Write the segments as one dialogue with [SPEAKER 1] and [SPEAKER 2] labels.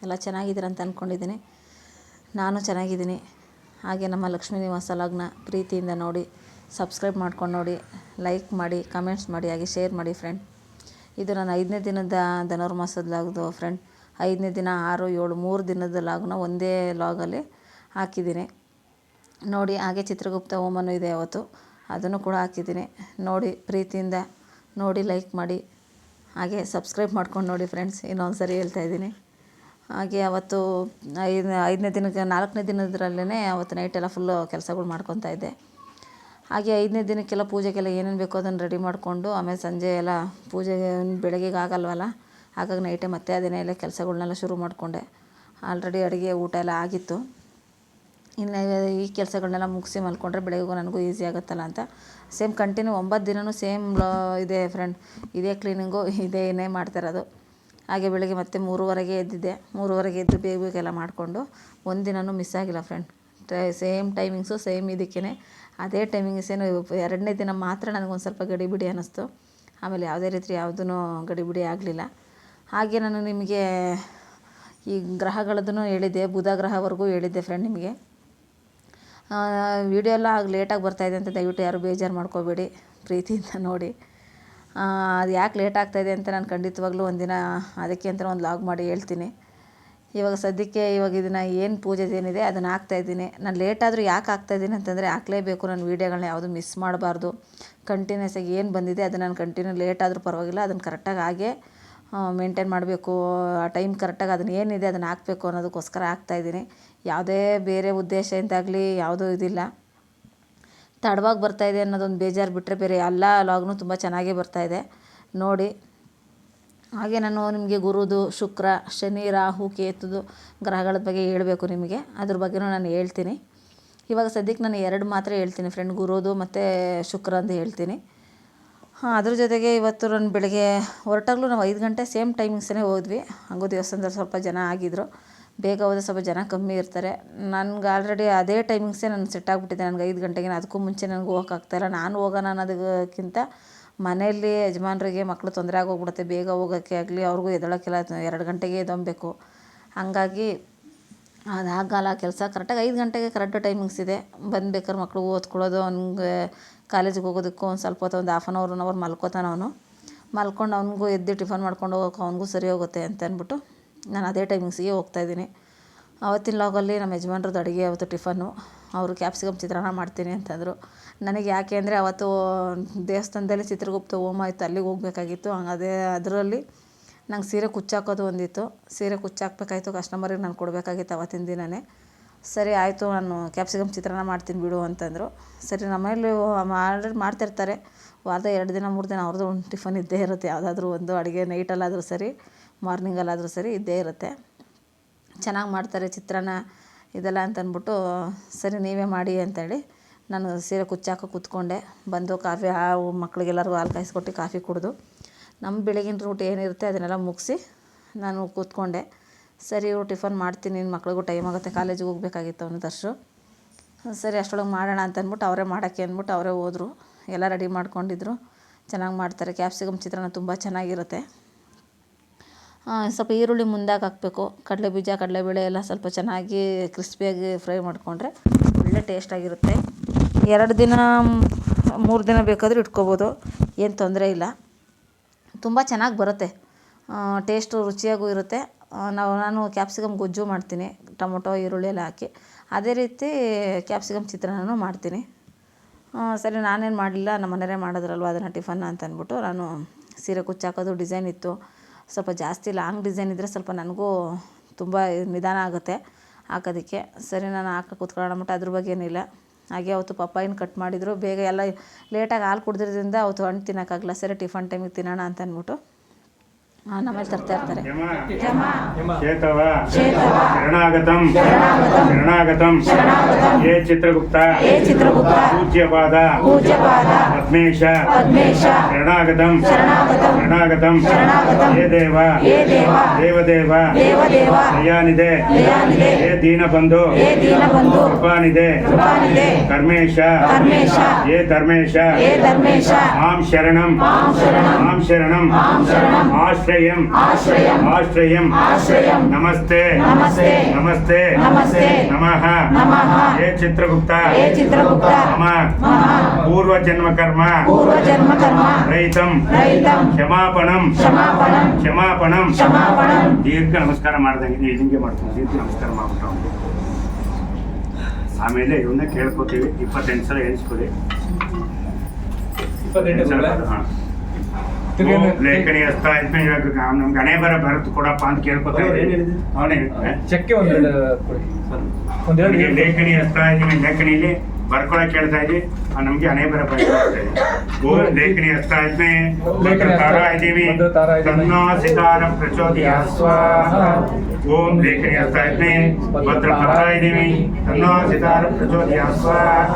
[SPEAKER 1] ಎಲ್ಲ ಚೆನ್ನಾಗಿದ್ದೀರ ಅಂತ ಅಂದ್ಕೊಂಡಿದ್ದೀನಿ. ನಾನು ಚೆನ್ನಾಗಿದ್ದೀನಿ. ಹಾಗೆ ನಮ್ಮ ಲಕ್ಷ್ಮೀ ನಿವಾಸ ಲಾಗ್ನ ಪ್ರೀತಿಯಿಂದ ನೋಡಿ, ಸಬ್ಸ್ಕ್ರೈಬ್ ಮಾಡ್ಕೊಂಡು ನೋಡಿ, ಲೈಕ್ ಮಾಡಿ, ಕಮೆಂಟ್ಸ್ ಮಾಡಿ, ಹಾಗೆ ಶೇರ್ ಮಾಡಿ ಫ್ರೆಂಡ್. ಇದು ನಾನು 5ನೇ ದಿನದ ಧನುರ್ಮಾಸದ ಲಾಗ್ದು ಫ್ರೆಂಡ್. 5ನೇ ದಿನ 6, 7, 3 ದಿನದ ಲಾಗ್ನ ಒಂದೇ ಲಾಗಲ್ಲಿ ಹಾಕಿದ್ದೀನಿ ನೋಡಿ. ಹಾಗೆ ಚಿತ್ರಗುಪ್ತ ಹೋಮನೂ ಇದೆ ಅವತ್ತು, ಅದನ್ನು ಕೂಡ ಹಾಕಿದ್ದೀನಿ ನೋಡಿ. ಪ್ರೀತಿಯಿಂದ ನೋಡಿ, ಲೈಕ್ ಮಾಡಿ, ಹಾಗೆ ಸಬ್ಸ್ಕ್ರೈಬ್ ಮಾಡ್ಕೊಂಡು ನೋಡಿ ಫ್ರೆಂಡ್ಸ್. ಇನ್ನೊಂದು ಸರಿ ಹೇಳ್ತಾಯಿದ್ದೀನಿ. ಹಾಗೆ ಅವತ್ತು 5ನೇ ದಿನಕ್ಕೆ 4ನೇ ದಿನದರಲ್ಲೇ ಅವತ್ತು ನೈಟೆಲ್ಲ ಫುಲ್ಲು ಕೆಲಸಗಳು ಮಾಡ್ಕೊತಾ ಇದ್ದೆ. ಹಾಗೆ 5ನೇ ದಿನಕ್ಕೆಲ್ಲ ಪೂಜೆಗೆಲ್ಲ ಏನೇನು ಬೇಕೋ ಅದನ್ನು ರೆಡಿ ಮಾಡಿಕೊಂಡು, ಆಮೇಲೆ ಸಂಜೆ ಎಲ್ಲ ಪೂಜೆಗೆ ಬೆಳಗ್ಗೆಗೆ ಆಗಲ್ವಲ್ಲ, ಹಾಗಾಗಿ ನೈಟೇ ಮತ್ತೆ ಅದೇನೇ ಎಲ್ಲ ಕೆಲಸಗಳ್ನೆಲ್ಲ ಶುರು ಮಾಡಿಕೊಂಡೆ. ಆಲ್ರೆಡಿ ಅಡುಗೆ ಊಟ ಎಲ್ಲ ಆಗಿತ್ತು. ಇನ್ನು ಈ ಕೆಲಸಗಳನ್ನೆಲ್ಲ ಮುಗಿಸಿ ಮಲ್ಕೊಂಡ್ರೆ ಬೆಳಗ್ಗೆಗೂ ನನಗೂ ಈಸಿ ಆಗುತ್ತಲ್ಲ ಅಂತ ಸೇಮ್ ಕಂಟಿನ್ಯೂ 9 ದಿನವೂ ಸೇಮ್ ಇದೆ ಫ್ರೆಂಡ್. ಇದೇ ಕ್ಲೀನಿಂಗು, ಇದೇನೇ ಮಾಡ್ತಾಯಿರೋದು. ಹಾಗೆ ಬೆಳಗ್ಗೆ ಮತ್ತೆ 3:30ಗೆ ಎದ್ದಿದ್ದೆ. 3:30ಗೆ ಎದ್ದು ಬೇಗ ಮಾಡಿಕೊಂಡು ಒಂದಿನವೂ ಮಿಸ್ ಆಗಿಲ್ಲ ಫ್ರೆಂಡ್. ಸೇಮ್ ಟೈಮಿಂಗ್ಸು, ಸೇಮ್ ಇದಕ್ಕೇ ಅದೇ ಟೈಮಿಂಗ್ಸೇನು. 2ನೇ ದಿನ ಮಾತ್ರ ನನಗೊಂದು ಸ್ವಲ್ಪ ಗಡಿಬಿಡಿ ಅನ್ನಿಸ್ತು. ಆಮೇಲೆ ಯಾವುದೇ ರೀತಿ ಯಾವುದೂ ಗಡಿಬಿಡಿ ಆಗಲಿಲ್ಲ. ಹಾಗೆ ನಾನು ನಿಮಗೆ ಈ ಗ್ರಹಗಳದ್ದೂ ಹೇಳಿದ್ದೆ, ಬುಧ ಗ್ರಹವರೆಗೂ ಹೇಳಿದ್ದೆ ಫ್ರೆಂಡ್. ನಿಮಗೆ ವಿಡಿಯೋ ಎಲ್ಲ ಲೇಟಾಗಿ ಬರ್ತಾಯಿದೆ ಅಂತ ದಯವಿಟ್ಟು ಯಾರು ಬೇಜಾರು ಮಾಡ್ಕೋಬೇಡಿ, ಪ್ರೀತಿಯಿಂದ ನೋಡಿ. ಅದು ಯಾಕೆ ಲೇಟ್ ಆಗ್ತಾಯಿದೆ ಅಂತ ನಾನು ಖಂಡಿತವಾಗ್ಲೂ ಒಂದಿನ ಅದಕ್ಕೆ ಅಂತ ಒಂದು ಲಾಗ್ ಮಾಡಿ ಹೇಳ್ತೀನಿ. ಇವಾಗ ಸದ್ಯಕ್ಕೆ ಇದನ್ನು ಏನು ಪೂಜೆದೇನಿದೆ ಅದನ್ನು ಹಾಕ್ತಾಯಿದ್ದೀನಿ. ನಾನು ಲೇಟಾದರೂ ಯಾಕೆ ಹಾಕ್ತಾಯಿದ್ದೀನಿ ಅಂತಂದರೆ, ಹಾಕಲೇಬೇಕು. ನಾನು ವೀಡಿಯೋಗಳನ್ನ ಯಾವುದು ಮಿಸ್ ಮಾಡಬಾರ್ದು. ಕಂಟಿನ್ಯೂಸ್ ಆಗಿ ಏನು ಬಂದಿದೆ ಅದನ್ನು ನಾನು ಕಂಟಿನ್ಯೂ ಲೇಟ್ ಆದರೂ ಪರವಾಗಿಲ್ಲ, ಅದನ್ನು ಕರೆಕ್ಟಾಗಿ ಹಾಗೇ ಮೇಂಟೈನ್ ಮಾಡಬೇಕು. ಆ ಟೈಮ್ ಕರೆಕ್ಟಾಗಿ ಅದನ್ನು ಏನಿದೆ ಅದನ್ನು ಹಾಕಬೇಕು ಅನ್ನೋದಕ್ಕೋಸ್ಕರ ಹಾಕ್ತಾಯಿದ್ದೀನಿ. ಯಾವುದೇ ಬೇರೆ ಉದ್ದೇಶ ಇಂತಾಗಲಿ ಯಾವುದೂ ಇದಿಲ್ಲ. ತಡವಾಗಿ ಬರ್ತಾಯಿದೆ ಅನ್ನೋದೊಂದು ಬೇಜಾರು ಬಿಟ್ಟರೆ ಬೇರೆ ಎಲ್ಲ ಲಾಗ್ನೂ ತುಂಬ ಚೆನ್ನಾಗೇ ಬರ್ತಾಯಿದೆ ನೋಡಿ. ಹಾಗೆ ನಾನು ನಿಮಗೆ ಗುರುದು, ಶುಕ್ರ, ಶನಿ, ರಾಹು, ಕೇತುದು ಗ್ರಹಗಳ ಬಗ್ಗೆ ಹೇಳಬೇಕು ನಿಮಗೆ. ಅದ್ರ ಬಗ್ಗೆನೂ ನಾನು ಹೇಳ್ತೀನಿ. ಇವಾಗ ಸದ್ಯಕ್ಕೆ ನಾನು 2 ಮಾತ್ರ ಹೇಳ್ತೀನಿ ಫ್ರೆಂಡ್, ಗುರುದು ಮತ್ತು ಶುಕ್ರ ಅಂತ ಹೇಳ್ತೀನಿ. ಅದ್ರ ಜೊತೆಗೆ ಇವತ್ತು ನಾನು ಬೆಳಗ್ಗೆ ಹೊರಟಾಗಲೂ ನಾವು 5 ಗಂಟೆ ಸೇಮ್ ಟೈಮಿಂಗ್ಸೇ ಹೋದ್ವಿ. ಹಂಗೂ ದೇವಸ್ಥಾನದಲ್ಲಿ ಸ್ವಲ್ಪ ಜನ ಆಗಿದ್ದರು. ಬೇಗ ಹೋದರೆ ಸ್ವಲ್ಪ ಜನ ಕಮ್ಮಿ ಇರ್ತಾರೆ. ನನಗೆ ಆಲ್ರೆಡಿ ಅದೇ ಟೈಮಿಂಗ್ಸೇ ನನಗೆ ಸೆಟ್ ಆಗಿಬಿಟ್ಟಿದೆ. ನನಗೆ 5 ಗಂಟೆಗೆ, ಅದಕ್ಕೂ ಮುಂಚೆ ನನಗೆ ಹೋಗೋಕ್ಕಾಗ್ತಾಯಿಲ್ಲ. ನಾನು ಹೋಗೋಣ ಅನ್ನೋದಕ್ಕಿಂತ ಮನೆಯಲ್ಲಿ ಯಜಮಾನರಿಗೆ ಮಕ್ಕಳು ತೊಂದರೆ ಆಗೋಗ್ಬಿಡುತ್ತೆ. ಬೇಗ ಹೋಗೋಕ್ಕೆ ಆಗಲಿ, ಅವ್ರಿಗೂ ಎದ್ದೇಳೋಕ್ಕೆಲ್ಲ 2 ಗಂಟೆಗೆ ಎದ್ದೊಂಬೇಕು. ಹಾಗಾಗಿ ಅದಾಗಲ್ಲ ಕೆಲಸ. ಕರೆಕ್ಟಾಗಿ 5 ಗಂಟೆಗೆ ಕರೆಕ್ಟ್ ಟೈಮಿಂಗ್ಸ್ ಇದೆ. ಬಂದು ಮಕ್ಳಿಗೆ ಓದ್ಕೊಳ್ಳೋದು, ಅವ್ನಿಗೆ ಕಾಲೇಜಿಗೆ ಹೋಗೋದಕ್ಕೂ ಒಂದು ಸ್ವಲ್ಪ ಹೊತ್ತು, ಒಂದು 1/2 1 ಅವರ್ ಮಲ್ಕೋತಾನೆ ಅವನು. ಮಲ್ಕೊಂಡು ಅವ್ನಿಗೂ ಎದ್ದು ಟಿಫನ್ ಮಾಡ್ಕೊಂಡು ಹೋಗೋಕೆ ಅವ್ನಿಗೂ ಸರಿ ಹೋಗುತ್ತೆ ಅಂತ ಅಂದ್ಬಿಟ್ಟು ನಾನು ಅದೇ ಟೈಮಿಂಗ್ಸಿಗೆ ಹೋಗ್ತಾಯಿದ್ದೀನಿ. ಆವತ್ತಿನ ಲಾಗಲ್ಲಿ ನಮ್ಮ ಯಜಮಾನ್ರದ್ದು ಅಡುಗೆ ಅವತ್ತು ಟಿಫನ್ನು, ಅವರು ಕ್ಯಾಪ್ಸಿಕಮ್ ಚಿತ್ರಾನ್ನ ಮಾಡ್ತೀನಿ ಅಂತಂದರು. ನನಗೆ ಯಾಕೆ ಅಂದರೆ ಅವತ್ತು ದೇವಸ್ಥಾನದಲ್ಲಿ ಚಿತ್ರಗುಪ್ತ ಹೋಮ ಇತ್ತು, ಅಲ್ಲಿಗೆ ಹೋಗಬೇಕಾಗಿತ್ತು. ಅದರಲ್ಲಿ ನಂಗೆ ಸೀರೆ ಕುಚ್ಚಾಕೋದು ಒಂದಿತ್ತು. ಸೀರೆ ಕುಚ್ಚಾಕಬೇಕಾಯ್ತು, ಕಸ್ಟಮರಿಗೆ ನಾನು ಕೊಡಬೇಕಾಗಿತ್ತು ಅವತ್ತಿನ ದಿನವೇ. ಸರಿ ಆಯಿತು, ನಾನು ಕ್ಯಾಪ್ಸಿಕಮ್ ಚಿತ್ರಾನ್ನ ಮಾಡ್ತೀನಿ ಬಿಡು ಅಂತಂದರು. ಸರಿ, ನಮ್ಮಲ್ಲಿ ಆಲ್ರೆಡಿ ಮಾಡ್ತಿರ್ತಾರೆ. ವಾರದ 2 ದಿನ 3 ದಿನ ಅವ್ರದ್ದು ಒಂದು ಟಿಫನ್ ಇದ್ದೇ ಇರುತ್ತೆ. ಯಾವುದಾದ್ರೂ ಒಂದು ಅಡುಗೆ ನೈಟಲ್ಲಾದರೂ ಸರಿ, ಮಾರ್ನಿಂಗಲ್ಲಾದರೂ ಸರಿ ಇದ್ದೇ ಇರುತ್ತೆ. ಚೆನ್ನಾಗಿ ಮಾಡ್ತಾರೆ ಚಿತ್ರಾನ್ನ ಇದೆಲ್ಲ ಅಂತಂದ್ಬಿಟ್ಟು, ಸರಿ ನೀವೇ ಮಾಡಿ ಅಂತೇಳಿ ನಾನು ಸೀರೆ ಕುಚ್ಚಾಕೋ ಕೂತ್ಕೊಂಡೆ. ಬಂದು ಕಾಫಿ ಮಕ್ಕಳಿಗೆಲ್ಲರಿಗೂ ಹಾಲು ಕಾಯಿಸ್ಕೊಟ್ಟು ಕಾಫಿ ಕುಡಿದು ನಮ್ಮ ಬೆಳಗಿನ ರೂಟ್ ಏನಿರುತ್ತೆ ಅದನ್ನೆಲ್ಲ ಮುಗಿಸಿ ನಾನು ಕೂತ್ಕೊಂಡೆ. ಸರಿ ಇವ್ರು ಟಿಫನ್ ಮಾಡ್ತೀನಿ, ನಿನ್ನ ಮಕ್ಳಿಗೂ ಟೈಮ್ ಆಗುತ್ತೆ, ಕಾಲೇಜಿಗೆ ಹೋಗ್ಬೇಕಾಗಿತ್ತು ಅವನದಷ್ಟು. ಸರಿ ಅಷ್ಟರೊಳಗೆ ಮಾಡೋಣ ಅಂತಂದ್ಬಿಟ್ಟು ಅವರೇ ಮಾಡೋಕ್ಕೆ ಅಂದ್ಬಿಟ್ಟು ಅವರೇ ಹೋದರು. ಎಲ್ಲ ರೆಡಿ ಮಾಡ್ಕೊಂಡಿದ್ರು. ಚೆನ್ನಾಗಿ ಮಾಡ್ತಾರೆ ಕ್ಯಾಪ್ಸಿಕಮ್ ಚಿತ್ರಾನ್ನ, ತುಂಬ ಚೆನ್ನಾಗಿರುತ್ತೆ. ಸ್ವಲ್ಪ ಈರುಳ್ಳಿ ಮುಂದಾಗಿ ಹಾಕಬೇಕು. ಕಡಲೆಬೀಜ, ಕಡಲೆಬೇಳೆ ಎಲ್ಲ ಸ್ವಲ್ಪ ಚೆನ್ನಾಗಿ ಕ್ರಿಸ್ಪಿಯಾಗಿ ಫ್ರೈ ಮಾಡಿಕೊಂಡ್ರೆ ಒಳ್ಳೆ ಟೇಸ್ಟಾಗಿರುತ್ತೆ. 2 ದಿನ 3 ದಿನ ಬೇಕಾದರೂ ಇಟ್ಕೋಬೋದು, ಏನು ತೊಂದರೆ ಇಲ್ಲ. ತುಂಬ ಚೆನ್ನಾಗಿ ಬರುತ್ತೆ, ಟೇಸ್ಟು ರುಚಿಯಾಗೂ ಇರುತ್ತೆ. ನಾನು ಕ್ಯಾಪ್ಸಿಕಮ್ ಗೊಜ್ಜು ಮಾಡ್ತೀನಿ, ಟೊಮೊಟೊ ಈರುಳ್ಳಿ ಎಲ್ಲ ಹಾಕಿ. ಅದೇ ರೀತಿ ಕ್ಯಾಪ್ಸಿಕಮ್ ಚಿತ್ರಾನ್ನನೂ ಮಾಡ್ತೀನಿ. ಸರಿ, ನಾನೇನು ಮಾಡಲಿಲ್ಲ, ನಮ್ಮ ಮನೆಯವರೇ ಮಾಡಿದ್ರಲ್ವ ಅದನ್ನು ಟಿಫನ್ ಅಂತ ಅಂದ್ಬಿಟ್ಟು ನಾನು ಸೀರೆ ಕುಚ್ಚಾಕೋದು ಡಿಸೈನ್ ಇತ್ತು. ಸ್ವಲ್ಪ ಜಾಸ್ತಿ ಲಾಂಗ್ ಡಿಸೈನ್ ಇದ್ದರೆ ಸ್ವಲ್ಪ ನನಗೂ ತುಂಬ ನಿಧಾನ ಆಗುತ್ತೆ ಹಾಕೋದಕ್ಕೆ. ಸರಿ, ನಾನು ಹಾಕಿ ಕೂತ್ಕೊಳ್ಳೋಣ ಅಂದ್ಬಿಟ್ಟು ಅದ್ರ ಬಗ್ಗೆ ಏನಿಲ್ಲ. ಹಾಗೆ ಅವತ್ತು ಪಪ್ಪಾಯಿನ ಕಟ್ ಮಾಡಿದರು. ಬೇಗ ಎಲ್ಲ ಲೇಟಾಗಿ ಹಾಲು ಕುಡಿದ್ರಿಂದ ಅವತ್ತು ಹಣ್ಣು ತಿನ್ನೋಕ್ಕಾಗಲ್ಲ. ಸರಿ, ಟಿಫನ್ ಟೈಮಿಗೆ ತಿನ್ನೋಣ ಅಂತ ಅಂದ್ಬಿಟ್ಟು ನಮ್ಮಲ್ಲಿ ತರ್ತಾ ಇರ್ತಾರೆ.
[SPEAKER 2] ಶರಣಾಗತಂ ಶರಣಾಗತಂ ಯೇ ಚಿತ್ರಗುಪ್ತ ಪೂಜ್ಯಪಾದ ಪದ್ಮೇಶ ಶರಣಾಗತಂ ಶರಣಾಗತಂ ಯೇ ದೇವ ದೇವದೇವ ದಯಾನಿದೆ ಯೇ ದೀನಬಂಧು ಕೃಪಾನಿದೆ ಕರ್ಮೇಶ ಯೇ ಧರ್ಮೇಶ ಮಾಂ ಶರಣಂ ಆಶ್ರಯಂ ನಮಸ್ತೆ ನಮಃ ಹೇ ಚಿತ್ರಗುಪ್ತ ಮಮ ಪೂರ್ವಜನ್ಮ ಕರ್ಮ ರಹಿತಂ ಕ್ಷಮಾಪಣಂ ದೀರ್ಘ ನಮಸ್ಕಾರ ಮಾಡ್ದಂಗೆ ನೀವು ಹಿಂಗೆ ಮಾಡ್ತೀವಿ. ದೀರ್ಘ ನಮಸ್ಕಾರ ಮಾಡ್ಬಿಟ್ಟು ಆಮೇಲೆ ಇವನ್ನ ಕೇಳ್ಕೊತೀವಿ. 28 ಸಲ ಎಣಿಸ್ಕೊಡಿ.
[SPEAKER 3] 28 ಸಲ.
[SPEAKER 2] ಹಾಂ ಲೇಖನಿ ಹಸ್ತಾ ಇದ್ಮೇಲೆ ಇವಾಗ ನಮ್ಗೆ ಹಣೆ ಬರತ್ತು ಕೊಡಪ್ಪ ಅಂತ ಕೇಳ್ಕೊತಾ ಇದ್ದೀನಿ. ಅವನೇ
[SPEAKER 3] ಚೆಕ್ಕೆ ಒಂದೆರಡು
[SPEAKER 2] ಲೇಖನಿ ಹಸ್ತಾ ಇದ್ದೀನಿ. ಲೇಖನಿಲಿ ಬರ್ಕೊಳಕ್ ಕೇಳ್ತಾ ಇದ್ವಿ. ನಮ್ಗೆ ಹಣೆ ಬರ ಓಂ ಲೇಖನಿ ಹಸ್ತಾ ಇದ್ಮೇ ತಾರಾ ಇದ್ದೀವಿ ತನ್ನೋ ಸಿತಾರ ಪ್ರಚೋದಯ ಸ್ವಾಹ. ಓಂ ಲೇಖನಿ ಹಸ್ತಾ ಇದ್ಮೇ ಭದ್ರ ಪತ್ರ ಇದ್ದೀವಿ ತನ್ನೋ ಸಿತಾರ ಪ್ರಚೋದಯ ಸ್ವಾಹ.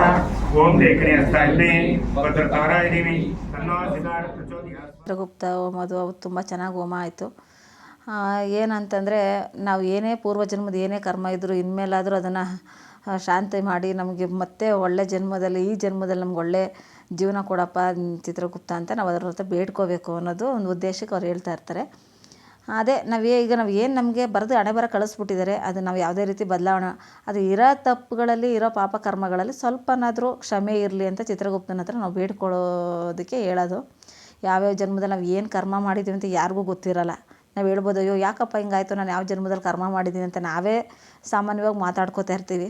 [SPEAKER 2] ಓಂ ಲೇಖನಿ ಹಸ್ತಾ ಇದ್ಮೇ ಭದ್ರ ತಾರಾ ಇದ್ದೀವಿ ತನ್ನೋ ಸಿತಾರ ಪ್ರಚೋದಯ.
[SPEAKER 1] ಚಿತ್ರಗುಪ್ತ ಹೋಮದು ಅವತ್ತು ತುಂಬ ಚೆನ್ನಾಗಿ ಹೋಮ ಆಯಿತು. ಏನಂತಂದರೆ ನಾವು ಏನೇ ಪೂರ್ವಜನ್ಮದ ಏನೇ ಕರ್ಮ ಇದ್ದರೂ ಇನ್ಮೇಲಾದರೂ ಅದನ್ನು ಶಾಂತಿ ಮಾಡಿ ನಮಗೆ ಮತ್ತೆ ಒಳ್ಳೆ ಜನ್ಮದಲ್ಲಿ ಈ ಜನ್ಮದಲ್ಲಿ ನಮ್ಗೆ ಒಳ್ಳೆ ಜೀವನ ಕೊಡಪ್ಪ ಚಿತ್ರಗುಪ್ತ ಅಂತ ನಾವು ಅದರ ಹತ್ರ ಬೇಡ್ಕೋಬೇಕು ಅನ್ನೋದು ಒಂದು ಉದ್ದೇಶಕ್ಕೆ ಅವ್ರು ಹೇಳ್ತಾ ಇರ್ತಾರೆ. ಅದೇ ನಾವು ಏನು ನಮಗೆ ಬರೆದು ಹಣೆ ಬರ ಕಳಿಸ್ಬಿಟ್ಟಿದ್ದಾರೆ, ಅದು ನಾವು ಯಾವುದೇ ರೀತಿ ಬದಲಾವಣೆ ಅದು ಇರೋ ತಪ್ಪುಗಳಲ್ಲಿ ಇರೋ ಪಾಪ ಕರ್ಮಗಳಲ್ಲಿ ಸ್ವಲ್ಪನಾದರೂ ಕ್ಷಮೆ ಇರಲಿ ಅಂತ ಚಿತ್ರಗುಪ್ತನ ಹತ್ರ ನಾವು ಬೇಡ್ಕೊಳ್ಳೋದಕ್ಕೆ ಹೇಳೋದು. ಯಾವ್ಯಾವ ಜನ್ಮದಲ್ಲಿ ನಾವು ಏನು ಕರ್ಮ ಮಾಡಿದ್ದೀವಿ ಅಂತ ಯಾರಿಗೂ ಗೊತ್ತಿರಲ್ಲ. ನಾವು ಹೇಳ್ಬೋದು, ಅಯ್ಯೋ ಯಾಕಪ್ಪ ಹಿಂಗಾಯ್ತು, ನಾನು ಯಾವ ಜನ್ಮದಲ್ಲಿ ಕರ್ಮ ಮಾಡಿದ್ದೀನಿ ಅಂತ ನಾವೇ ಸಾಮಾನ್ಯವಾಗಿ ಮಾತಾಡ್ಕೋತಾ ಇರ್ತೀವಿ.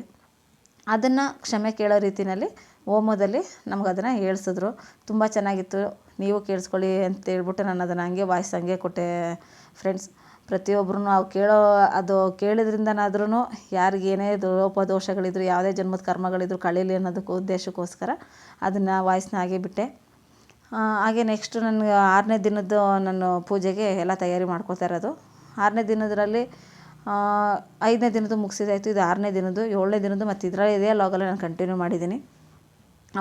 [SPEAKER 1] ಅದನ್ನು ಕ್ಷಮೆ ಕೇಳೋ ರೀತಿಯಲ್ಲಿ ಹೋಮದಲ್ಲಿ ನಮ್ಗೆ ಅದನ್ನು ಹೇಳ್ಸಿದ್ರು. ತುಂಬ ಚೆನ್ನಾಗಿತ್ತು, ನೀವು ಕೇಳಿಸ್ಕೊಳ್ಳಿ ಅಂತ ಹೇಳ್ಬಿಟ್ಟು ನಾನು ಅದನ್ನು ಹಂಗೆ ವಾಯ್ಸ್ ಹಂಗೆ ಕೊಟ್ಟೆ ಫ್ರೆಂಡ್ಸ್. ಪ್ರತಿಯೊಬ್ಬರೂ ಅದು ಕೇಳಿದ್ರಿಂದನಾದ್ರೂ ಯಾರಿಗೇನೇ ಲೋಪದೋಷಗಳಿದ್ರು ಯಾವುದೇ ಜನ್ಮದ ಕರ್ಮಗಳಿದ್ರು ಕಳೀಲಿ ಅನ್ನೋದಕ್ಕೆ ಉದ್ದೇಶಕ್ಕೋಸ್ಕರ ಅದನ್ನು ವಾಯ್ಸ್ನ ಹಾಗೆ ಬಿಟ್ಟೆ. ಹಾಗೆ ನೆಕ್ಸ್ಟು ನನಗೆ 6ನೇ ದಿನದ್ದು ನಾನು ಪೂಜೆಗೆ ಎಲ್ಲ ತಯಾರಿ ಮಾಡ್ಕೋತಾ ಇರೋದು. 6ನೇ ದಿನದಲ್ಲಿ 5ನೇ ದಿನದ್ದು ಮುಗಿಸಿದಾಯಿತು. ಇದು 6ನೇ ದಿನದ್ದು. 7ನೇ ದಿನದ್ದು ಮತ್ತು ಇದೇ ಲಾಗಲ್ಲಿ ನಾನು ಕಂಟಿನ್ಯೂ ಮಾಡಿದ್ದೀನಿ.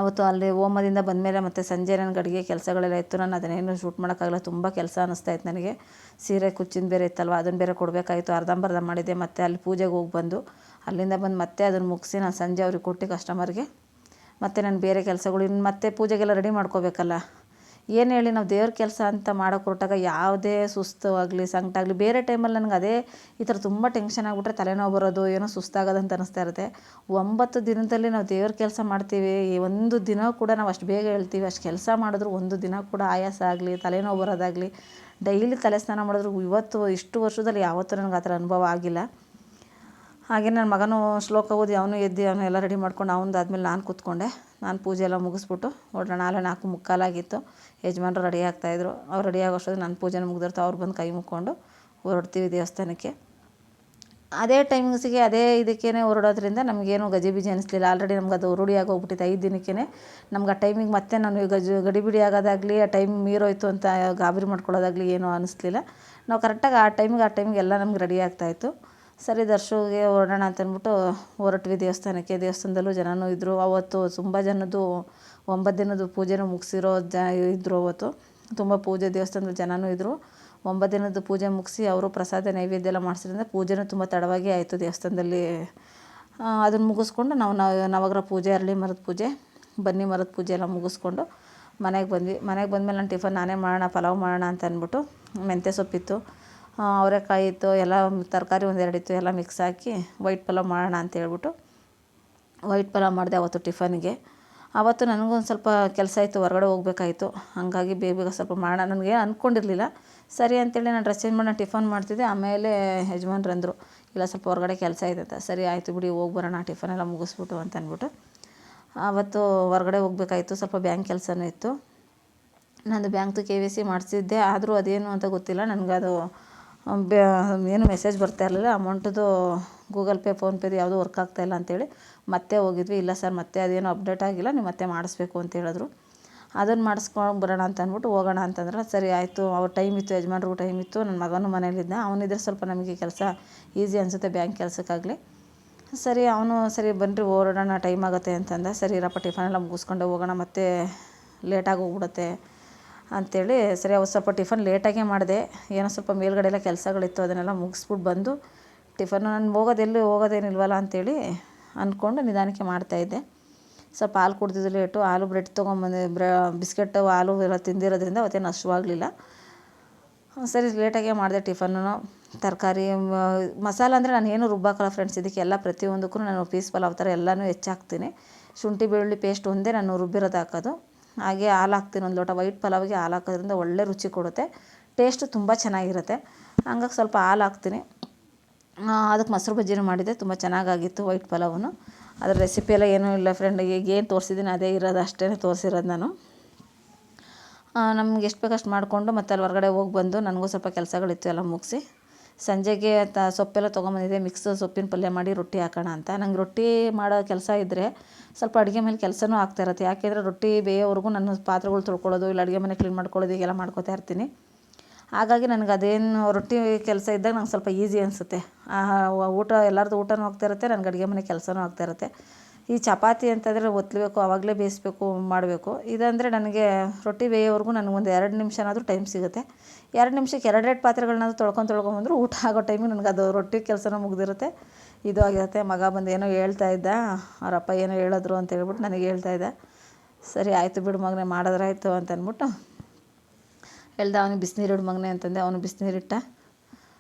[SPEAKER 1] ಅವತ್ತು ಅಲ್ಲಿ ಹೋಮದಿಂದ ಬಂದಮೇಲೆ ಮತ್ತು ಸಂಜೆ ನನಗೆ ಅಡುಗೆ ಕೆಲಸಗಳೆಲ್ಲ ಇತ್ತು. ನಾನು ಅದನ್ನೇನು ಶೂಟ್ ಮಾಡೋಕ್ಕಾಗಲ್ಲ, ತುಂಬ ಕೆಲಸ ಅನ್ನಿಸ್ತಾಯಿತ್ತು ನನಗೆ. ಸೀರೆ ಕುಚ್ಚಿನ ಬೇರೆ ಇತ್ತಲ್ವ, ಅದನ್ನು ಬೇರೆ ಕೊಡಬೇಕಾಯಿತು. ಅರ್ಧಂಬರ್ಧ ಮಾಡಿದ್ದೆ. ಮತ್ತು ಅಲ್ಲಿ ಪೂಜೆಗೆ ಹೋಗಿ ಬಂದು ಅಲ್ಲಿಂದ ಬಂದು ಮತ್ತೆ ಅದನ್ನು ಮುಗಿಸಿ ನಾನು ಸಂಜೆ ಅವ್ರಿಗೆ ಕೊಟ್ಟು ಕಸ್ಟಮರ್ಗೆ ಮತ್ತು ನಾನು ಬೇರೆ ಕೆಲಸಗಳು ಇನ್ನು ಮತ್ತೆ ಪೂಜೆಗೆಲ್ಲ ರೆಡಿ ಮಾಡ್ಕೋಬೇಕಲ್ಲ. ಏನು ಹೇಳಿ, ನಾವು ದೇವ್ರ ಕೆಲಸ ಅಂತ ಮಾಡೋಕೆ ಹೊರಟಾಗ ಯಾವುದೇ ಸುಸ್ತು ಆಗಲಿ ಸಂಕಟ ಆಗಲಿ, ಬೇರೆ ಟೈಮಲ್ಲಿ ನನಗೆ ಅದೇ ಈ ಥರ ತುಂಬ ಟೆನ್ಷನ್ ಆಗಿಬಿಟ್ರೆ ತಲೆನೋವು ಬರೋದು, ಏನೋ ಸುಸ್ತಾಗೋದಂತ ಅನ್ನಿಸ್ತಾ ಇರುತ್ತೆ. 9 ದಿನದಲ್ಲಿ ನಾವು ದೇವ್ರ ಕೆಲಸ ಮಾಡ್ತೀವಿ. ಒಂದು ದಿನ ಕೂಡ ನಾವು ಅಷ್ಟು ಬೇಗ ಹೇಳ್ತೀವಿ, ಅಷ್ಟು ಕೆಲಸ ಮಾಡಿದ್ರು ಒಂದು ದಿನ ಕೂಡ ಆಯಾಸ ಆಗಲಿ ತಲೆನೋವು ಬರೋದಾಗಲಿ, ಡೈಲಿ ತಲೆ ಸ್ನಾನ ಮಾಡಿದ್ರು ಇವತ್ತು ಇಷ್ಟು ವರ್ಷದಲ್ಲಿ ಯಾವತ್ತೂ ನನಗೆ ಆ ಥರ ಅನುಭವ ಆಗಿಲ್ಲ. ಹಾಗೆ ನನ್ನ ಮಗನೂ ಶ್ಲೋಕ ಓದಿ ಅವನು ಎದ್ದು ಅವನು ಎಲ್ಲ ರೆಡಿ ಮಾಡ್ಕೊಂಡು ಅವನದಾದ್ಮೇಲೆ ನಾನು ಕೂತ್ಕೊಂಡೆ. ನಾನು ಪೂಜೆ ಎಲ್ಲ ಮುಗಿಸ್ಬಿಟ್ಟು ಹೊರಡೋಣ. ನಾಳೆ 4:45 ಯಜಮಾನ್ರು ರೆಡಿ ಆಗ್ತಾಯಿದ್ರು. ಅವ್ರು ರೆಡಿ ಆಗೋಷ್ಟೊತ್ತಿಗೆ ನನ್ನ ಪೂಜೆನ ಮುಗಿದಿರ್ತು. ಅವ್ರು ಬಂದು ಕೈ ಮುಕ್ಕೊಂಡು ಹೊರಡ್ತೀವಿ ದೇವಸ್ಥಾನಕ್ಕೆ. ಅದೇ ಟೈಮಿಂಗ್ಸಿಗೆ ಅದೇ ಇದಕ್ಕೇ ಹೊರಡೋದ್ರಿಂದ ನಮಗೇನು ಗಜಿಬಿಜಿ ಅನ್ನಿಸ್ಲಿಲ್ಲ. ಆಲ್ರೆಡಿ ನಮ್ಗೆ ಅದು ರೂಢಿಯಾಗಿ ಹೋಗ್ಬಿಟ್ಟಿತ್ತು. 5 ದಿನಕ್ಕೇ ನಮ್ಗೆ ಆ ಟೈಮಿಗೆ ಮತ್ತೆ ನಾನು ಗಡಿಬಿಡಿ ಆಗೋದಾಗಲಿ ಆ ಟೈಮ್ ಮೀರೋಯ್ತು ಅಂತ ಗಾಬರಿ ಮಾಡ್ಕೊಳ್ಳೋದಾಗಲಿ ಏನೂ ಅನ್ನಿಸ್ಲಿಲ್ಲ. ನಾವು ಕರೆಕ್ಟಾಗಿ ಆ ಟೈಮಿಗೆ ಎಲ್ಲ ನಮ್ಗೆ ರೆಡಿ ಆಗ್ತಾಯಿತ್ತು. ಸರಿ ದರ್ಶುಗೆ ಹೊರಡೋಣ ಅಂತಂದ್ಬಿಟ್ಟು ಹೊರಟ್ವಿ ದೇವಸ್ಥಾನಕ್ಕೆ. ದೇವಸ್ಥಾನದಲ್ಲೂ ಜನನೂ ಇದ್ದರು. ಅವತ್ತು ತುಂಬ ಜನದ್ದು 9 ದಿನದ್ದು ಪೂಜೆನೂ ಮುಗಿಸಿರೋ ಇದ್ದರು. ಅವತ್ತು ತುಂಬ ಪೂಜೆ ದೇವಸ್ಥಾನದಲ್ಲಿ ಜನನೂ ಇದ್ದರು. 9 ದಿನದ್ದು ಪೂಜೆ ಮುಗಿಸಿ ಅವರು ಪ್ರಸಾದ ನೈವೇದ್ಯ ಎಲ್ಲ ಮಾಡಿಸಿದ್ರಿಂದ ಪೂಜೆನೂ ತುಂಬ ತಡವಾಗಿ ಆಯಿತು ದೇವಸ್ಥಾನದಲ್ಲಿ. ಅದನ್ನು ಮುಗಿಸ್ಕೊಂಡು ನಾವು ನವಗ್ರಹ ಪೂಜೆ, ಅರಳಿ ಮರದ ಪೂಜೆ, ಬನ್ನಿ ಮರದ ಪೂಜೆ ಎಲ್ಲ ಮುಗಿಸ್ಕೊಂಡು ಮನೆಗೆ ಬಂದ್ವಿ. ಮನೆಗೆ ಬಂದಮೇಲೆ ನಾನು ಟಿಫನ್ ನಾನೇ ಮಾಡೋಣ, ಪಲಾವ್ ಮಾಡೋಣ ಅಂತ ಅಂದ್ಬಿಟ್ಟು ಮೆಂತ್ಯ ಸೊಪ್ಪಿತ್ತು, ಅವರೆಕಾಯಿ ಇತ್ತು, ಎಲ್ಲ ತರಕಾರಿ 1-2 ಇತ್ತು, ಎಲ್ಲ ಮಿಕ್ಸ್ ಹಾಕಿ ವೈಟ್ ಪಲಾವ್ ಮಾಡೋಣ ಅಂತ ಹೇಳ್ಬಿಟ್ಟು ವೈಟ್ ಪಲಾವ್ ಮಾಡಿದೆ ಅವತ್ತು ಟಿಫನ್ಗೆ. ಆವತ್ತು ನನಗೊಂದು ಸ್ವಲ್ಪ ಕೆಲಸ ಇತ್ತು, ಹೊರಗಡೆ ಹೋಗ್ಬೇಕಾಯಿತು. ಹಾಗಾಗಿ ಬೇಗ ಸ್ವಲ್ಪ ಮಾಡೋಣ ನನಗೆ ಅಂದ್ಕೊಂಡಿರಲಿಲ್ಲ. ಸರಿ ಅಂತೇಳಿ ನಾನು ಡ್ರೆಸ್ ಚೇಂಜ್ ಮಾಡಿ ಟಿಫನ್ ಮಾಡ್ತಿದ್ದೆ. ಆಮೇಲೆ ಯಜಮಾನ್ರು ಅಂದರು, ಇಲ್ಲ ಸ್ವಲ್ಪ ಹೊರಗಡೆ ಕೆಲಸ ಇದೆ ಅಂತ. ಸರಿ ಆಯಿತು ಬಿಡಿ, ಹೋಗಿ ಬರೋಣ ಟಿಫನೆಲ್ಲ ಮುಗಿಸ್ಬಿಟ್ಟು ಅಂತ ಅಂದ್ಬಿಟ್ಟು ಆವತ್ತು ಹೊರಗಡೆ ಹೋಗ್ಬೇಕಾಯಿತು. ಸ್ವಲ್ಪ ಬ್ಯಾಂಕ್ ಕೆಲಸನೂ ಇತ್ತು. ನಂದು ಬ್ಯಾಂಕ್ದು KYC ಮಾಡಿಸಿದ್ದೆ, ಆದರೂ ಅದೇನು ಅಂತ ಗೊತ್ತಿಲ್ಲ ನನಗದು. ಏನು ಮೆಸೇಜ್ ಬರ್ತಾ ಇರಲಿಲ್ಲ. ಅಮೌಂಟದು ಗೂಗಲ್ ಪೇ ಫೋನ್ಪೇದು ಯಾವುದೂ ವರ್ಕ್ ಆಗ್ತಾಯಿಲ್ಲ ಅಂತೇಳಿ ಮತ್ತೆ ಹೋಗಿದ್ವಿ. ಇಲ್ಲ ಸರ್ ಮತ್ತೆ ಅದೇನು ಅಪ್ಡೇಟ್ ಆಗಿಲ್ಲ, ನೀವು ಮತ್ತೆ ಮಾಡಿಸ್ಬೇಕು ಅಂತ ಹೇಳಿದ್ರು. ಅದನ್ನು ಮಾಡಿಸ್ಕೊಂಡು ಬರೋಣ ಅಂತ ಅಂದ್ಬಿಟ್ಟು ಹೋಗೋಣ ಅಂತಂದ್ರೆ ಸರಿ ಆಯಿತು. ಅವ್ರ ಟೈಮ್ ಇತ್ತು, ಯಜಮಾನ್ರಿಗೂ ಟೈಮ್ ಇತ್ತು, ನನ್ನ ಮಗನೂ ಮನೇಲಿದ್ದ. ಅವನಿದ್ರೆ ಸ್ವಲ್ಪ ನಮಗೆ ಕೆಲಸ ಈಸಿ ಅನಿಸುತ್ತೆ ಬ್ಯಾಂಕ್ ಕೆಲಸಕ್ಕಾಗಲಿ. ಸರಿ ಅವನು ಸರಿ ಬನ್ನಿರಿ ಹೊರಡೋಣ ಟೈಮ್ ಆಗುತ್ತೆ ಅಂತಂದ. ಸರಿ ಇರಪ್ಪ ಟಿಫನೆಲ್ಲ ಮುಗಿಸ್ಕೊಂಡು ಹೋಗೋಣ, ಮತ್ತೆ ಲೇಟಾಗಿ ಹೋಗ್ಬಿಡುತ್ತೆ ಅಂಥೇಳಿ ಸರಿ ಅವತ್ತು ಸ್ವಲ್ಪ ಟಿಫನ್ ಲೇಟಾಗೇ ಮಾಡಿದೆ. ಏನೋ ಸ್ವಲ್ಪ ಮೇಲ್ಗಡೆ ಎಲ್ಲ ಕೆಲಸಗಳಿತ್ತು, ಅದನ್ನೆಲ್ಲ ಮುಗಿಸ್ಬಿಟ್ಟು ಬಂದು ಟಿಫನ್ನು ನಾನು ಹೋಗೋದೇನಿಲ್ವಲ್ಲ ಅಂಥೇಳಿ ಅಂದ್ಕೊಂಡು ನಿಧಾನಕ್ಕೆ ಮಾಡ್ತಾಯಿದ್ದೆ. ಸ್ವಲ್ಪ ಹಾಲು ಕುಡ್ದಿದ್ದು ಲೇಟು. ಹಾಲು ಬ್ರೆಡ್ ತೊಗೊಂಬಂದೆ, ಬಿಸ್ಕೆಟು ಹಾಲು ಎಲ್ಲ ತಿಂದಿರೋದ್ರಿಂದ ಅವತ್ತೇನು ಹಸಿವಾಗಲಿಲ್ಲ. ಸರಿ ಲೇಟಾಗೇ ಮಾಡಿದೆ ಟಿಫನ್ನು. ತರಕಾರಿ ಮಸಾಲ ಅಂದರೆ ನಾನು ಏನು ರುಬ್ಬಾಕಲ್ಲ ಫ್ರೆಂಡ್ಸ್. ಇದಕ್ಕೆಲ್ಲ ಪ್ರತಿಯೊಂದಕ್ಕೂ ನಾನು ಪೀಸ್ ಪಲಾವ್ ಥರ ಎಲ್ಲನೂ ಹೆಚ್ಚಾಕ್ತೀನಿ. ಶುಂಠಿ ಬೆಳ್ಳುಳ್ಳಿ ಪೇಸ್ಟ್ ಒಂದೇ ನಾನು ರುಬ್ಬಿರೋದು ಹಾಕೋದು. ಹಾಗೆ ಹಾಲು ಹಾಕ್ತೀನಿ, ಒಂದು ಲೋಟ ವೈಟ್ ಪಲಾವಿಗೆ ಹಾಲು ಹಾಕೋದ್ರಿಂದ ಒಳ್ಳೆ ರುಚಿ ಕೊಡುತ್ತೆ, ಟೇಸ್ಟು ತುಂಬ ಚೆನ್ನಾಗಿರುತ್ತೆ. ಹಂಗಾಗಿ ಸ್ವಲ್ಪ ಹಾಲು ಹಾಕ್ತೀನಿ. ಅದಕ್ಕೆ ಮೊಸರು ಬಜ್ಜಿನೂ ಮಾಡಿದ್ದೆ, ತುಂಬ ಚೆನ್ನಾಗಾಗಿತ್ತು ವೈಟ್ ಪಲಾವನ್ನು. ಅದ್ರ ರೆಸಿಪಿ ಎಲ್ಲ ಏನೂ ಇಲ್ಲ ಫ್ರೆಂಡ್, ಈಗ ಏನು ತೋರಿಸಿದ್ದೀನಿ ಅದೇ ಇರೋದು, ಅಷ್ಟೇ ತೋರಿಸಿರೋದು ನಾನು. ನಮ್ಗೆ ಎಷ್ಟು ಬೇಕಷ್ಟು ಮಾಡಿಕೊಂಡು ಮತ್ತೆ ಅಲ್ಲಿ ಹೊರಗಡೆ ಹೋಗಿ ಬಂದು ನನಗೂ ಸ್ವಲ್ಪ ಕೆಲಸಗಳಿತ್ತು ಎಲ್ಲ ಮುಗಿಸಿ ಸಂಜೆಗೆ ಸೊಪ್ಪೆಲ್ಲ ತೊಗೊಂಬಂದಿದ್ದೆ. ಮಿಕ್ಸ್ ಸೊಪ್ಪಿನ ಪಲ್ಯ ಮಾಡಿ ರೊಟ್ಟಿ ಹಾಕೋಣ ಅಂತ. ನಂಗೆ ರೊಟ್ಟಿ ಮಾಡೋ ಕೆಲಸ ಇದ್ದರೆ ಸ್ವಲ್ಪ ಅಡುಗೆ ಮೇಲೆ ಕೆಲಸನೂ ಆಗ್ತಾಯಿರುತ್ತೆ. ಯಾಕೆಂದರೆ ರೊಟ್ಟಿ ಬೇಯೋವರೆಗೂ ನನ್ನ ಪಾತ್ರೆಗಳು ತೊಳ್ಕೊಳ್ಳೋದು, ಇಲ್ಲ ಅಡುಗೆ ಮನೆ ಕ್ಲೀನ್ ಮಾಡ್ಕೊಳ್ಳೋದು ಹೀಗೆಲ್ಲ ಮಾಡ್ಕೋತಾ ಇರ್ತೀನಿ. ಹಾಗಾಗಿ ನನಗೆ ಅದೇನು ರೊಟ್ಟಿ ಕೆಲಸ ಇದ್ದಾಗ ನಂಗೆ ಸ್ವಲ್ಪ ಈಸಿ ಅನಿಸುತ್ತೆ. ಊಟ ಎಲ್ಲರದ್ದು ಊಟನೂ ಆಗ್ತಾ ಇರುತ್ತೆ, ನನಗೆ ಅಡುಗೆ ಮನೆ ಕೆಲಸನೂ ಆಗ್ತಾ ಇರುತ್ತೆ. ಈ ಚಪಾತಿ ಅಂತಂದರೆ ಒತ್ತಬೇಕು, ಆವಾಗಲೇ ಬೇಯಿಸ್ಬೇಕು, ಮಾಡಬೇಕು. ಇದಂದರೆ ನನಗೆ ರೊಟ್ಟಿ ಬೇಯೋವರೆಗೂ ನನಗೊಂದು 2 ನಿಮಿಷನಾದರೂ ಟೈಮ್ ಸಿಗುತ್ತೆ. 2 ನಿಮಿಷಕ್ಕೆ 2 ಪಾತ್ರೆಗಳನ್ನಾದ್ರೂ ತೊಳ್ಕೊಂಡ್ಬಂದ್ರು ಊಟ ಆಗೋ ಟೈಮಿಗೆ ನನಗೆ ಅದು ರೊಟ್ಟಿ ಕೆಲಸನೂ ಮುಗಿದಿರುತ್ತೆ. ಇದು ಆಗಿರುತ್ತೆ. ಮಗ ಬಂದು ಏನೋ ಹೇಳ್ತಾ ಇದ್ದ, ಅವರಪ್ಪ ಏನೋ ಹೇಳಿದ್ರು ಅಂತ ಹೇಳ್ಬಿಟ್ಟು ನನಗೆ ಹೇಳ್ತಾ ಇದ್ದ. ಸರಿ ಆಯಿತು ಬಿಡು ಮಗನೇ, ಮಾಡಿದ್ರಾಯ್ತು ಅಂತ ಅಂದ್ಬಿಟ್ಟು ಹೇಳ್ದೆ. ಅವನಿಗೆ ಬಿಸಿನೀರು ಇಡು ಮಗನೇ ಅಂತಂದೆ. ಅವನು ಬಿಸಿನೀರಿಟ್ಟ.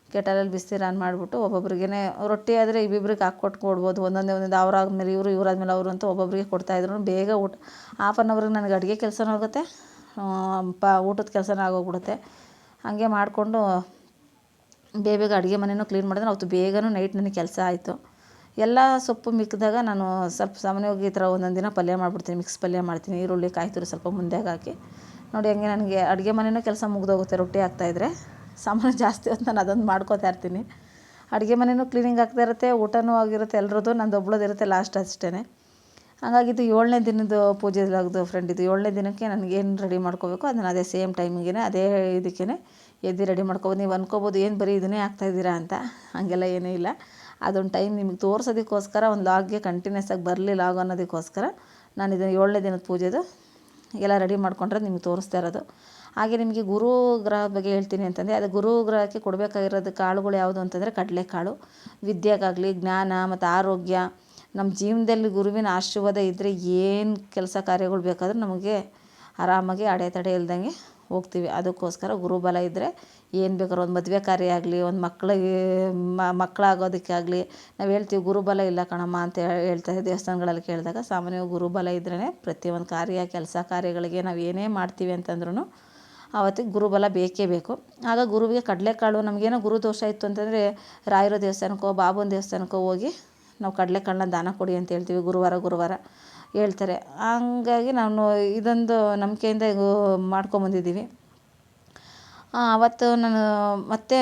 [SPEAKER 1] ಕೆಟಲಲ್ಲಿ ಬಿಸಿನೀರು ಆನ್ ಮಾಡಿಬಿಟ್ಟು ಒಬ್ಬೊಬ್ರಿಗೆ ರೊಟ್ಟಿ ಆದರೆ ಇಬ್ಬಿಬ್ರಿಗೆ ಹಾಕ್ಕೊಟ್ಟು ಕೊಡ್ಬೋದು, ಒಂದೊಂದೇ ಅವರಾದ್ಮೇಲೆ ಇವರಾದ್ಮೇಲೆ ಅವರು ಅಂತ ಒಬ್ಬೊಬ್ಬರಿಗೆ ಕೊಡ್ತಾಯಿದ್ರು. ಬೇಗ ಊಟ 1/2 ಅವರ್ಗೆ ನನಗೆ ಅಡುಗೆ ಕೆಲಸನೂ ಆಗುತ್ತೆ, ಊಟದ ಕೆಲಸನೂ ಆಗೋಗ್ಬಿಡುತ್ತೆ. ಹಾಗೆ ಮಾಡಿಕೊಂಡು ಬೇಗ ಅಡುಗೆ ಮನೆಯೂ ಕ್ಲೀನ್ ಮಾಡಿದ್ರೆ ಅವತ್ತು ಬೇಗನೂ ನೈಟ್ ನನಗೆ ಕೆಲಸ ಆಯಿತು. ಎಲ್ಲ ಸೊಪ್ಪು ಮಿಕ್ಕಿದಾಗ ನಾನು ಸ್ವಲ್ಪ ಸಾಮಾನ್ಯವಾಗಿ ಈ ಥರ ಒಂದೊಂದು ದಿನ ಪಲ್ಯ ಮಾಡಿಬಿಡ್ತೀನಿ, ಮಿಕ್ಸ್ ಪಲ್ಯ ಮಾಡ್ತೀನಿ. ಈರುಳ್ಳಿ ಕಾಯಿ ತುರಿ ಸ್ವಲ್ಪ ಮುಂದೆಗೆ ಹಾಕಿ ನೋಡಿ, ಹಂಗೆ ನನಗೆ ಅಡುಗೆ ಮನೆಯೂ ಕೆಲಸ ಮುಗಿದೋಗುತ್ತೆ ರೊಟ್ಟಿ ಹಾಕ್ತಾಯಿದ್ರೆ. ಸಾಮಾನ್ಯ ಜಾಸ್ತಿ ಹೊತ್ತು ನಾನು ಅದೊಂದು ಮಾಡ್ಕೋತಾ ಇರ್ತೀನಿ. ಅಡುಗೆ ಮನೆಯೂ ಕ್ಲೀನಿಂಗ್ ಆಗ್ತಾ ಇರುತ್ತೆ, ಊಟನೂ ಆಗಿರುತ್ತೆ ಎಲ್ಲರದ್ದು, ನಂದು ಒಬ್ಳದಿರುತ್ತೆ ಲಾಸ್ಟ್ ಅಷ್ಟೇ. ಹಾಗಾಗಿ ಇದು 7ನೇ ದಿನದ ಪೂಜೆ ಆಗೋದು ಫ್ರೆಂಡ್. ಇದು 7ನೇ ದಿನಕ್ಕೆ ನನಗೇನು ರೆಡಿ ಮಾಡ್ಕೋಬೇಕು ಅದನ್ನು ಅದೇ ಸೇಮ್ ಟೈಮಿಗೆ ಅದೇ ಇದಕ್ಕೇ ಎದ್ದು ರೆಡಿ ಮಾಡ್ಕೊಬೋದು. ನೀವು ಅಂದ್ಕೋಬೋದು ಏನು ಬರೀ ಇದನ್ನೇ ಆಗ್ತಾಯಿದ್ದೀರಾ ಅಂತ. ಹಾಗೆಲ್ಲ ಏನೂ ಇಲ್ಲ. ಅದೊಂದು ಟೈಮ್ ನಿಮಗೆ ತೋರಿಸೋದಕ್ಕೋಸ್ಕರ, ಒಂದು ಲಾಗ್ಗೆ ಕಂಟಿನ್ಯೂಸ್ ಆಗಿ ಬರಲಿ ಲಾಗ್ ಅನ್ನೋದಕ್ಕೋಸ್ಕರ ನಾನು ಇದನ್ನು 7ನೇ ದಿನದ ಪೂಜೆದು ಎಲ್ಲ ರೆಡಿ ಮಾಡ್ಕೊಂಡ್ರೆ ನಿಮಗೆ ತೋರಿಸ್ತಾ ಇರೋದು. ಹಾಗೆ ನಿಮಗೆ ಗುರು ಗ್ರಹ ಬಗ್ಗೆ ಹೇಳ್ತೀನಿ ಅಂತಂದರೆ, ಅದು ಗುರು ಗ್ರಹಕ್ಕೆ ಕೊಡಬೇಕಾಗಿರೋದು ಕಾಳುಗಳು ಯಾವುದು ಅಂತಂದರೆ ಕಡಲೆಕಾಳು. ವಿದ್ಯೆಗಾಗಲಿ, ಜ್ಞಾನ ಮತ್ತು ಆರೋಗ್ಯ, ನಮ್ಮ ಜೀವನದಲ್ಲಿ ಗುರುವಿನ ಆಶೀರ್ವಾದ ಇದ್ದರೆ ಏನು ಕೆಲಸ ಕಾರ್ಯಗಳು ಬೇಕಾದರೂ ನಮಗೆ ಆರಾಮಾಗಿ ಅಡೆತಡೆ ಇಲ್ದಂಗೆ ಹೋಗ್ತೀವಿ. ಅದಕ್ಕೋಸ್ಕರ ಗುರುಬಲ ಇದ್ದರೆ ಏನು ಬೇಕಾದ್ರೂ, ಒಂದು ಮದುವೆ ಕಾರ್ಯ ಆಗಲಿ, ಒಂದು ಮಕ್ಕಳಾಗೋದಕ್ಕಾಗಲಿ ನಾವು ಹೇಳ್ತೀವಿ ಗುರುಬಲ ಇಲ್ಲ ಕಣಮ್ಮ ಅಂತ ಹೇಳ್ತಾರೆ ದೇವಸ್ಥಾನಗಳಲ್ಲಿ ಕೇಳಿದಾಗ. ಸಾಮಾನ್ಯವಾಗಿ ಗುರುಬಲ ಇದ್ರೇ ಪ್ರತಿಯೊಂದು ಕಾರ್ಯ ಕೆಲಸ ಕಾರ್ಯಗಳಿಗೆ ನಾವು ಏನೇ ಮಾಡ್ತೀವಿ ಅಂತಂದ್ರೂ ಆವತ್ತಿಗೆ ಗುರುಬಲ ಬೇಕೇ ಬೇಕು. ಆಗ ಗುರುವಿಗೆ ಕಡಲೆಕಾಳು, ನಮಗೇನೋ ಗುರು ದೋಷ ಇತ್ತು ಅಂತಂದರೆ ರಾಯರ ದೇವಸ್ಥಾನಕ್ಕೋ ಬಾಬುನ ದೇವಸ್ಥಾನಕ್ಕೋ ಹೋಗಿ ನಾವು ಕಡಲೆಕಾಳನ್ನ ದಾನ ಕೊಡಿ ಅಂತ ಹೇಳ್ತೀವಿ, ಗುರುವಾರ ಹೇಳ್ತಾರೆ. ಹಂಗಾಗಿ ನಾನು ಇದೊಂದು ನಂಬಿಕೆಯಿಂದ ಮಾಡ್ಕೊಂಬಂದಿದ್ದೀವಿ. ಅವತ್ತು ನಾನು ಮತ್ತೆ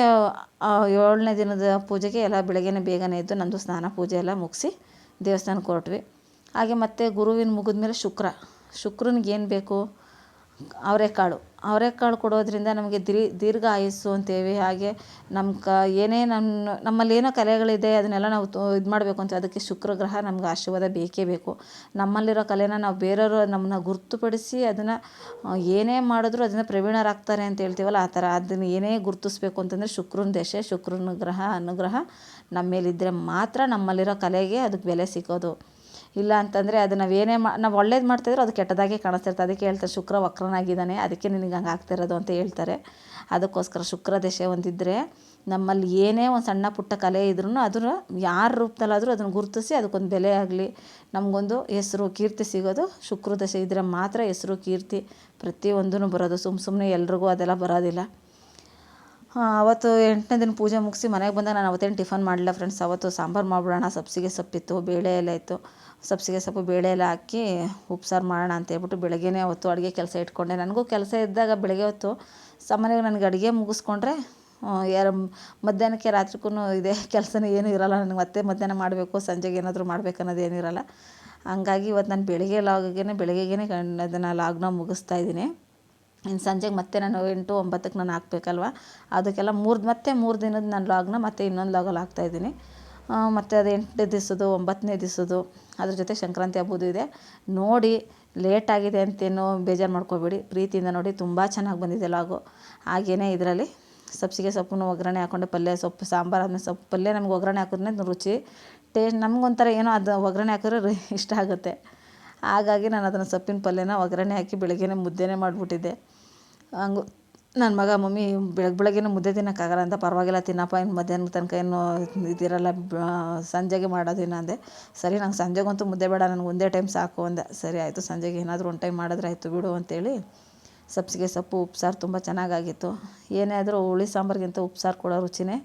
[SPEAKER 1] 7ನೇ ದಿನದ ಪೂಜೆಗೆ ಎಲ್ಲ ಬೆಳಗ್ಗೆನೇ ಎದ್ದು ನಂದು ಸ್ನಾನ ಪೂಜೆ ಎಲ್ಲ ಮುಗಿಸಿ ದೇವಸ್ಥಾನಕ್ಕೆ ಹೊರಟ್ವಿ. ಹಾಗೆ ಮತ್ತು ಗುರುವಿನ ಮುಗಿದ್ಮೇಲೆ ಶುಕ್ರನಿಗೆ ಏನು ಬೇಕು, ಅವರೆಕಾಳು ಕೊಡೋದ್ರಿಂದ ನಮಗೆ ದೀರ್ಘ ಆಯಸ್ಸು ಅಂತೇವಿ. ಹಾಗೆ ಏನೇ ನಮ್ಮಲ್ಲಿ ಏನೋ ಕಲೆಗಳಿದೆ ಅದನ್ನೆಲ್ಲ ನಾವು ಇದು ಮಾಡಬೇಕು ಅಂತ, ಅದಕ್ಕೆ ಶುಕ್ರ ಗ್ರಹ ನಮ್ಗೆ ಆಶೀರ್ವಾದ ಬೇಕೇ ಬೇಕು. ನಮ್ಮಲ್ಲಿರೋ ಕಲೆನ ನಾವು ಬೇರೆಯವರು ನಮ್ಮನ್ನ ಗುರುತುಪಡಿಸಿ ಅದನ್ನು ಏನೇ ಮಾಡಿದ್ರು ಅದನ್ನು ಪ್ರವೀಣರಾಗ್ತಾರೆ ಅಂತ ಹೇಳ್ತೀವಲ್ಲ, ಆ ಥರ ಅದನ್ನು ಏನೇ ಗುರುತಿಸ್ಬೇಕು ಅಂತಂದರೆ ಶುಕ್ರನ ದಶೆ, ಶುಕ್ರನ ಗ್ರಹ ಅನುಗ್ರಹ ನಮ್ಮ ಮೇಲಿದ್ದರೆ ಮಾತ್ರ ನಮ್ಮಲ್ಲಿರೋ ಕಲೆಗೆ ಅದಕ್ಕೆ ಬೆಲೆ ಸಿಗೋದು. ಇಲ್ಲ ಅಂತಂದರೆ ಅದು ನಾವು ಒಳ್ಳೇದು ಮಾಡ್ತಾಯಿದ್ರು ಅದು ಕೆಟ್ಟದಾಗೆ ಕಾಣಿಸ್ತಿರ್ತದೆ. ಅದಕ್ಕೆ ಹೇಳ್ತಾರೆ ಶುಕ್ರ ವಕ್ರನಾಗಿದ್ದಾನೆ, ಅದಕ್ಕೆ ನಿನಗೆ ಹಂಗೆ ಆಗ್ತಿರೋದು ಅಂತ ಹೇಳ್ತಾರೆ. ಅದಕ್ಕೋಸ್ಕರ ಶುಕ್ರ ದಶೆ ಒಂದಿದ್ದರೆ ನಮ್ಮಲ್ಲಿ ಏನೇ ಒಂದು ಸಣ್ಣ ಪುಟ್ಟ ಕಲೆ ಇದ್ರೂ ಅದನ್ನು ಯಾರ ರೂಪದಲ್ಲಾದರೂ ಅದನ್ನು ಗುರುತಿಸಿ ಅದಕ್ಕೊಂದು ಬೆಲೆ ಆಗಲಿ, ನಮಗೊಂದು ಹೆಸರು ಕೀರ್ತಿ ಸಿಗೋದು ಶುಕ್ರ ದಶೆ ಇದ್ದರೆ ಮಾತ್ರ. ಹೆಸರು ಕೀರ್ತಿ ಪ್ರತಿಯೊಂದೂ ಬರೋದು, ಸುಮ್ಮನೆ ಎಲ್ರಿಗೂ ಅದೆಲ್ಲ ಬರೋದಿಲ್ಲ. ಅವತ್ತು 8ನೇ ದಿನ ಪೂಜೆ ಮುಗಿಸಿ ಮನೆಗೆ ಬಂದಾಗ ನಾನು ಅವತ್ತೇನು ಟಿಫನ್ ಮಾಡಲಿಲ್ಲ ಫ್ರೆಂಡ್ಸ್. ಅವತ್ತು ಸಾಂಬಾರು ಮಾಡಿಬಿಡೋಣ, ಸಬ್ಸಿಗೆ ಸೊಪ್ಪಿತ್ತು, ಬೇಳೆ ಎಲ್ಲ ಇತ್ತು, ಸಬ್ಸಿಗೆ ಸೊಪ್ಪು ಬೇಳೆ ಎಲ್ಲ ಹಾಕಿ ಉಪ್ಸಾರು ಮಾಡೋಣ ಅಂತ ಹೇಳ್ಬಿಟ್ಟು ಬೆಳಗ್ಗೆನೇ ಅವತ್ತು ಅಡುಗೆ ಕೆಲಸ ಇಟ್ಕೊಂಡೆ. ನನಗೂ ಕೆಲಸ ಇದ್ದಾಗ ಬೆಳಗ್ಗೆ ಹೊತ್ತು ಸಾಮಾನ್ಯವಾಗಿ ನನಗೆ ಅಡುಗೆ ಮುಗಿಸ್ಕೊಂಡ್ರೆ ಮಧ್ಯಾಹ್ನಕ್ಕೆ ರಾತ್ರಿಗೂ ಇದೇ ಕೆಲಸನೇ ಏನೂ ಇರೋಲ್ಲ ನನಗೆ. ಮತ್ತೆ ಮಧ್ಯಾಹ್ನ ಮಾಡಬೇಕು, ಸಂಜೆಗೆ ಏನಾದರೂ ಮಾಡಬೇಕು ಅನ್ನೋದು ಏನಿರೋಲ್ಲ. ಹಂಗಾಗಿ ಇವತ್ತು ನಾನು ಬೆಳಗ್ಗೆಗೇ ಅದನ್ನು ಲಾಗ್ನ ಮುಗಿಸ್ತಾ ಇದ್ದೀನಿ. ಇನ್ನು ಸಂಜೆಗೆ ಮತ್ತೆ ನಾನು 8-9ಕ್ಕೆ ನಾನು ಹಾಕಬೇಕಲ್ವ, ಅದಕ್ಕೆಲ್ಲ 3 ದಿನದ ನಾನು ಲಾಗ್ನ ಮತ್ತೆ ಇನ್ನೊಂದು ಲಾಗಲ್ಲಿ ಹಾಕ್ತಾಯಿದ್ದೀನಿ. ಮತ್ತು ಅದು 8ನೇ ದಿವಸದ್ದು 9ನೇ ದಿವಸದ್ದು ಅದ್ರ ಜೊತೆ ಸಂಕ್ರಾಂತಿ ಹಬ್ಬದ್ದು ಇದೆ. ನೋಡಿ ಲೇಟಾಗಿದೆ ಅಂತೇನೋ ಬೇಜಾರು ಮಾಡ್ಕೋಬೇಡಿ, ಪ್ರೀತಿಯಿಂದ ನೋಡಿ, ತುಂಬ ಚೆನ್ನಾಗಿ ಬಂದಿದೆ ಲಾಗು. ಹಾಗೆಯೇ ಇದರಲ್ಲಿ ಸಬ್ಸಿಗೆ ಸೊಪ್ಪನ್ನು ಒಗ್ಗರಣೆ ಹಾಕ್ಕೊಂಡೆ, ಸೊಪ್ಪು ಸಾಂಬಾರು ಆದಮೇಲೆ ಸೊಪ್ಪು ಪಲ್ಯ ನಮ್ಗೆ ಒಗ್ಗರಣೆ ಹಾಕಿದ್ರೆ ರುಚಿ ಟೇಸ್ಟ್ ನಮಗೊಂಥರ ಏನೋ ಅದು ಒಗ್ಗರಣೆ ಹಾಕಿದ್ರೆ ಇಷ್ಟ ಆಗುತ್ತೆ. ಹಾಗಾಗಿ ನಾನು ಅದನ್ನು ಸೊಪ್ಪಿನ ಪಲ್ಯನ ಒಗ್ಗರಣೆ ಹಾಕಿ ಬೆಳಗ್ಗೆನೇ ಮುದ್ದೆನೇ ಮಾಡಿಬಿಟ್ಟಿದ್ದೆ. ನನ್ನ ಮಗ ಮಮ್ಮಿ ಬೆಳಗ್ಗೆನೇ ಮುದ್ದೆ ತಿನ್ನೋಕ್ಕಾಗಲ್ಲ ಅಂತ, ಪರವಾಗಿಲ್ಲ ತಿನ್ನಪ್ಪ, ಇನ್ನು ಮಧ್ಯಾಹ್ನ ತನಕ ಏನು ಇದಿರಲ್ಲ, ಸಂಜೆಗೆ ಮಾಡೋದಿನ ಅಂದೆ. ಸರಿ ನಂಗೆ ಸಂಜೆಗಂತೂ ಮುದ್ದೆ ಬೇಡ, ನನಗೆ ಒಂದೇ ಟೈಮ್ ಸಾಕು ಅಂದೆ. ಸರಿ ಆಯಿತು, ಸಂಜೆಗೆ ಏನಾದರೂ ಒಂದು ಟೈಮ್ ಮಾಡಿದ್ರೆ ಆಯಿತು ಬಿಡು ಅಂತೇಳಿ ಸಬ್ಬಸಿಗೆ ಸೊಪ್ಪು ಉಪ್ಸಾರು ತುಂಬ ಚೆನ್ನಾಗಾಗಿತ್ತು. ಏನೇ ಆದರೂ ಹುಳಿ ಸಾಂಬಾರಿಗಿಂತ ಉಪ್ಸಾರು ಕೊಡೋ ರುಚಿನೇ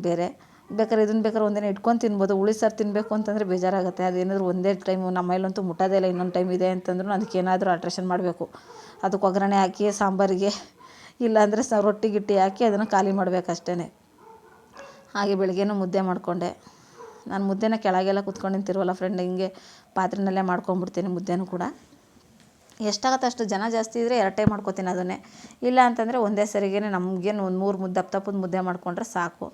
[SPEAKER 1] ಬೇರೆ. ಬೇಕಾದ್ರೆ ಒಂದಿನ ಇಟ್ಕೊಂಡು ತಿನ್ಬೋದು. ಹುಳಿ ಸಾರು ತಿನ್ನಬೇಕು ಅಂತಂದರೆ ಬೇಜಾರಾಗುತ್ತೆ. ಅದೇನಾದರೂ ಒಂದೇ ಟೈಮು, ನಮ್ಮ ಮನೇಲಂತೂ ಮುಟ್ಟೋದೇ ಇಲ್ಲ. ಇನ್ನೊಂದು ಟೈಮ್ ಇದೆ ಅಂತಂದ್ರೂ ಅದಕ್ಕೇನಾದರೂ ಆಲ್ಟ್ರೇಷನ್ ಮಾಡಬೇಕು. ಅದಕ್ಕೆ ಒಗ್ಗರಣೆ ಹಾಕಿ ಸಾಂಬಾರಿಗೆ, ಇಲ್ಲಾಂದರೆ ರೊಟ್ಟಿ ಗಿಟ್ಟಿ ಹಾಕಿ ಅದನ್ನು ಖಾಲಿ ಮಾಡಬೇಕಷ್ಟೇ. ಹಾಗೆ ಬೆಳಗ್ಗೆನೂ ಮುದ್ದೆ ಮಾಡಿಕೊಂಡೆ. ನಾನು ಮುದ್ದೆನ ಕೆಳಗೆಲ್ಲ ಕೂತ್ಕೊಂಡು ನಿಂತಿರುವಲ್ಲ ಫ್ರೆಂಡ್, ಹಿಂಗೆ ಪಾತ್ರೆನಲ್ಲೇ ಮಾಡ್ಕೊಂಬಿಡ್ತೀನಿ ಮುದ್ದೆನೂ ಕೂಡ. ಎಷ್ಟಾಗತ್ತೆ ಅಷ್ಟು, ಜನ ಜಾಸ್ತಿ ಇದ್ದರೆ 2 ಟೈಮ್ ಮಾಡ್ಕೊತೀನಿ ಅದನ್ನೇ. ಇಲ್ಲ ಅಂತಂದರೆ ಒಂದೇ ಸರಿಗೆ ನಮಗೇನು ಒಂದು 3 ಮುದ್ದೆ ದಪ್ಪದ ಮುದ್ದೆ ಮಾಡಿಕೊಂಡ್ರೆ ಸಾಕು,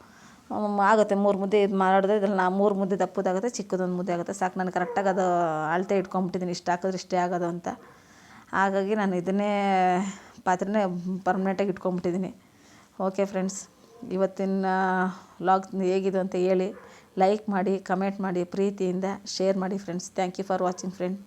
[SPEAKER 1] ಆಗುತ್ತೆ. 3 ಮುದ್ದೆ ಇದು ಮಾಡಿದ್ರೆ ಇದ್ರಲ್ಲಿ 3 ಮುದ್ದೆ ದಪ್ಪದಾಗುತ್ತೆ, ಚಿಕ್ಕದೊಂದು ಮುದ್ದೆ ಆಗುತ್ತೆ, ಸಾಕು. ನಾನು ಕರೆಕ್ಟಾಗಿ ಅದು ಅಳತೆ ಇಟ್ಕೊಂಬಿಟ್ಟಿದ್ದೀನಿ, ಇಷ್ಟು ಹಾಕಿದ್ರೆ ಇಷ್ಟೇ ಆಗೋದು ಅಂತ. ಹಾಗಾಗಿ ನಾನು ಇದನ್ನೇ ಪಾತ್ರೆನೇ ಪರ್ಮನೆಂಟಾಗಿ ಇಟ್ಕೊಂಬಿಟ್ಟಿದ್ದೀನಿ. ಓಕೆ ಫ್ರೆಂಡ್ಸ್, ಇವತ್ತಿನ ವ್ಲಾಗ್ ಹೇಗಿದೆ ಅಂತ ಹೇಳಿ, ಲೈಕ್ ಮಾಡಿ, ಕಮೆಂಟ್ ಮಾಡಿ, ಪ್ರೀತಿಯಿಂದ ಶೇರ್ ಮಾಡಿ friends. Thank you for watching friend.